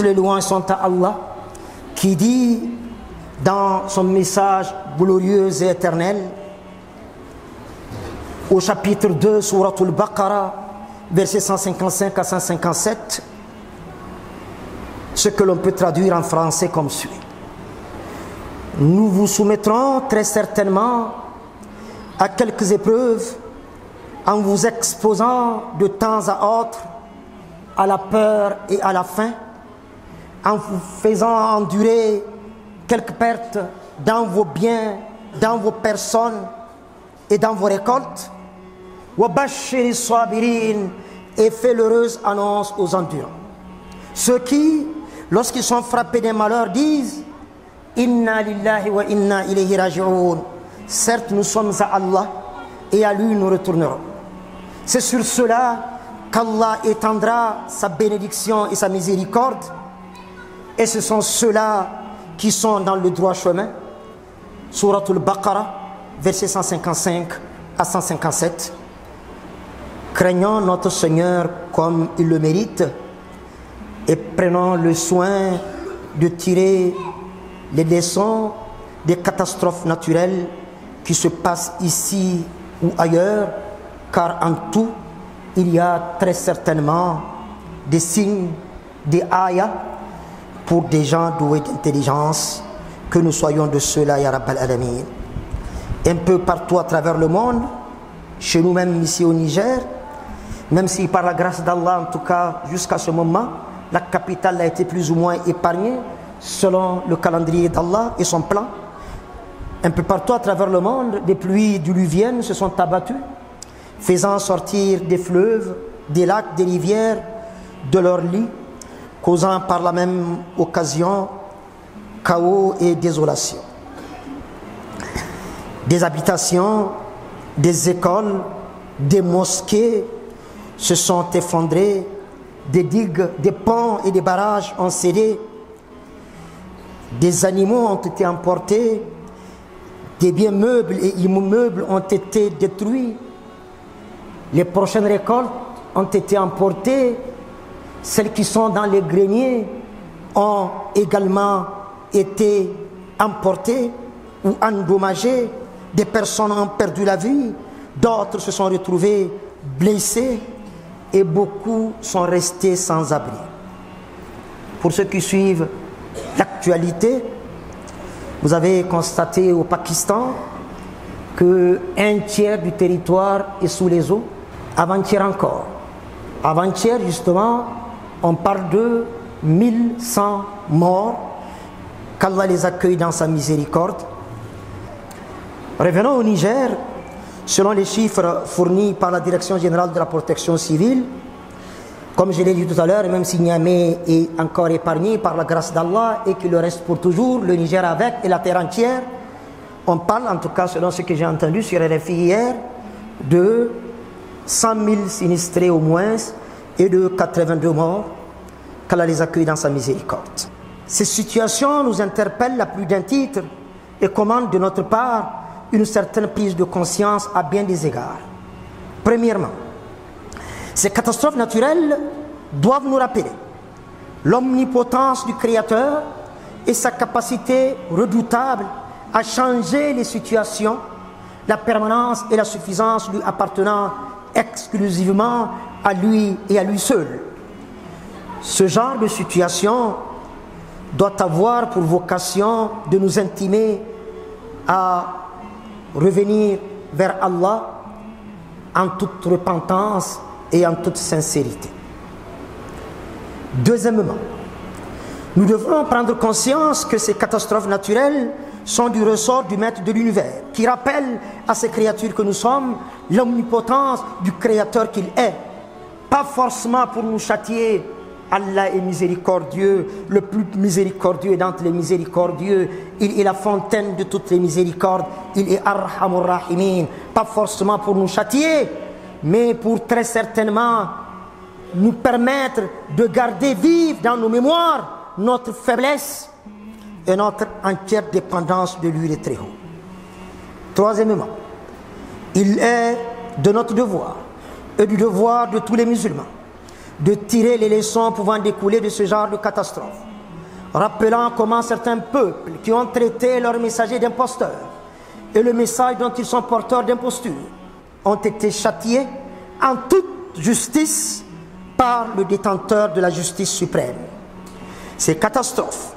les louanges sont à Allah, qui dit dans son message glorieux et éternel, au chapitre 2, Surat al-Baqarah, versets 155 à 157, ce que l'on peut traduire en français comme suit. Nous vous soumettrons très certainement à quelques épreuves en vous exposant de temps à autre à la peur et à la faim, en vous faisant endurer quelques pertes dans vos biens, dans vos personnes et dans vos récoltes. Wabashiri sabirin, et fait l'heureuse annonce aux endurants. Ceux qui, lorsqu'ils sont frappés d'un malheur, disent Inna lillahi wa inna ilayhi raji'un. Certes, nous sommes à Allah et à lui nous retournerons. C'est sur cela qu'Allah étendra sa bénédiction et sa miséricorde, et ce sont ceux-là qui sont dans le droit chemin. Surat al-Baqarah, versets 155 à 157. Craignons notre Seigneur comme il le mérite et prenons le soin de tirer les leçons des catastrophes naturelles qui se passent ici ou ailleurs, car en tout, il y a très certainement des signes, des ayats pour des gens doués d'intelligence, que nous soyons de ceux-là, ya Rabbal Alamin. Un peu partout à travers le monde, chez nous-mêmes ici au Niger, même si par la grâce d'Allah, en tout cas jusqu'à ce moment, la capitale a été plus ou moins épargnée selon le calendrier d'Allah et son plan. Un peu partout à travers le monde, des pluies diluviennes se sont abattues, faisant sortir des fleuves, des lacs, des rivières de leur lit, causant par la même occasion chaos et désolation. Des habitations, des écoles, des mosquées se sont effondrées, des digues, des ponts et des barrages ont cédé, des animaux ont été emportés, des biens meubles et immeubles ont été détruits, les prochaines récoltes ont été emportées, celles qui sont dans les greniers ont également été emportées ou endommagées, des personnes ont perdu la vie, d'autres se sont retrouvées blessées et beaucoup sont restés sans abri. Pour ceux qui suivent l'actualité, vous avez constaté au Pakistan qu'un tiers du territoire est sous les eaux. Avant-hier encore. Avant-hier, justement, on parle de 1100 morts. Qu'Allah les accueille dans sa miséricorde. Revenons au Niger. Selon les chiffres fournis par la Direction générale de la protection civile, comme je l'ai dit tout à l'heure, même si Niamey est encore épargné par la grâce d'Allah et qu'il le reste pour toujours, le Niger avec et la terre entière, on parle, en tout cas selon ce que j'ai entendu sur RFI hier, de 100 000 sinistrés au moins et de 82 morts, qu'Allah les accueille dans sa miséricorde. Ces situations nous interpellent à plus d'un titre et commandent de notre part une certaine prise de conscience à bien des égards. Premièrement, ces catastrophes naturelles doivent nous rappeler l'omnipotence du Créateur et sa capacité redoutable à changer les situations, la permanence et la suffisance lui appartenant exclusivement à lui et à lui seul. Ce genre de situation doit avoir pour vocation de nous intimer à revenir vers Allah en toute repentance et en toute sincérité. Deuxièmement, nous devrons prendre conscience que ces catastrophes naturelles sont du ressort du maître de l'univers, qui rappelle à ces créatures que nous sommes l'omnipotence du Créateur qu'il est. Pas forcément pour nous châtier. Allah est miséricordieux, le plus miséricordieux d'entre les miséricordieux. Il est la fontaine de toutes les miséricordes. Il est Arhamur Rahimin. Pas forcément pour nous châtier, mais pour très certainement nous permettre de garder vive dans nos mémoires notre faiblesse et notre entière dépendance de lui le Très-Haut. Troisièmement, il est de notre devoir et du devoir de tous les musulmans de tirer les leçons pouvant découler de ce genre de catastrophe, rappelant comment certains peuples qui ont traité leurs messagers d'imposteurs et le message dont ils sont porteurs d'imposture ont été châtiés en toute justice par le détenteur de la justice suprême. Ces catastrophes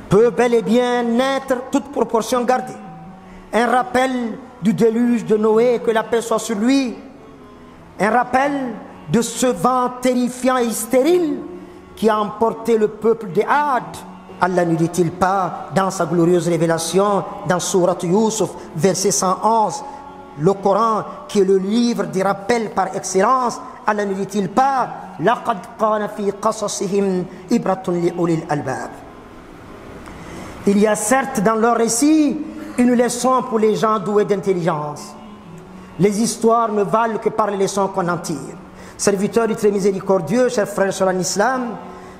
peuvent bel et bien naître toute proportion gardée. Un rappel du déluge de Noé, que la paix soit sur lui. Un rappel de ce vent terrifiant et stérile qui a emporté le peuple des Had. Allah ne dit-il pas dans sa glorieuse révélation, dans Surat Yusuf, verset 111, le Coran qui est le livre des rappels par excellence, Allah ne dit-il pas لَقَدْ قَانَ فِي قَصَصِهِمْ إِبْرَةٌ لِأُولِي الْأَلْبَابِ. Il y a certes dans leur récit une leçon pour les gens doués d'intelligence. Les histoires ne valent que par les leçons qu'on en tire. Serviteurs du très miséricordieux, chers frères sur l'islam,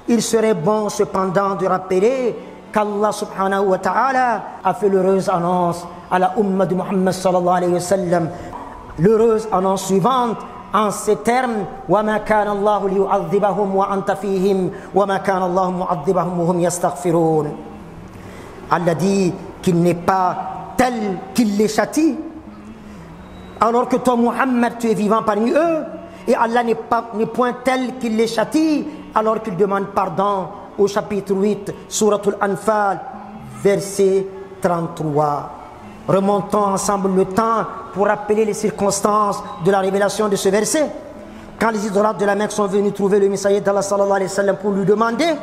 il serait bon cependant de rappeler qu'Allah subhanahu wa ta'ala a fait l'heureuse annonce à la umma de Muhammad sallallahu alayhi wa sallam, l'heureuse annonce suivante en ces termes: وَمَا كَانَ اللَّهُ لِيُعَذِّبَهُمْ وَأَنْتَ فِيهِمْ وَمَا كَانَ اللَّهُ مُعَذِّبَهُمْ وَهُمْ يَسْتَغْفِرُونَ. Allah dit qu'il n'est pas tel qu'il les châtie, alors que toi Muhammad tu es vivant parmi eux, et Allah n'est point tel qu'il les châtie alors qu'il demande pardon au chapitre 8, Suratul Anfal, verset 33. Remontons ensemble le temps pour rappeler les circonstances de la révélation de ce verset. Quand les idolâtres de la Mecque sont venus trouver le messager d'Allah sallallahu alayhi wa sallam pour lui demander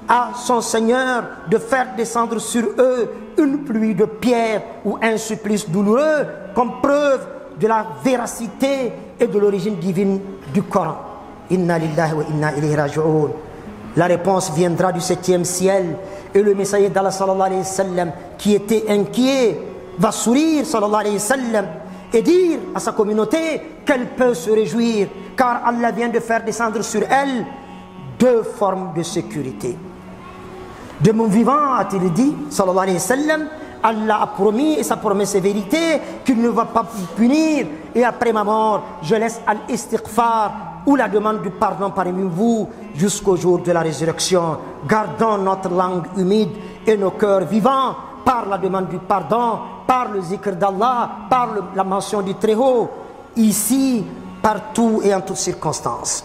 à son Seigneur de faire descendre sur eux une pluie de pierres ou un supplice douloureux comme preuve de la véracité et de l'origine divine du Coran. Inna lillahi wa inna ilayhi raji'un. La réponse viendra du 7e ciel et le messager d'Allah sallallahu alayhi wa sallam qui était inquiet va sourire sallallahu alayhi wa sallam et dire à sa communauté qu'elle peut se réjouir car Allah vient de faire descendre sur elle 2 formes de sécurité. De mon vivant, a-t-il dit, sallallahu alayhi wa sallam, Allah a promis, et sa promesse est vérité, qu'il ne va pas vous punir, et après ma mort, je laisse al-istighfar, ou la demande du pardon parmi vous, jusqu'au jour de la résurrection. Gardons notre langue humide et nos cœurs vivants, par la demande du pardon, par le zikr d'Allah, par la mention du Très-Haut, ici, partout et en toutes circonstances.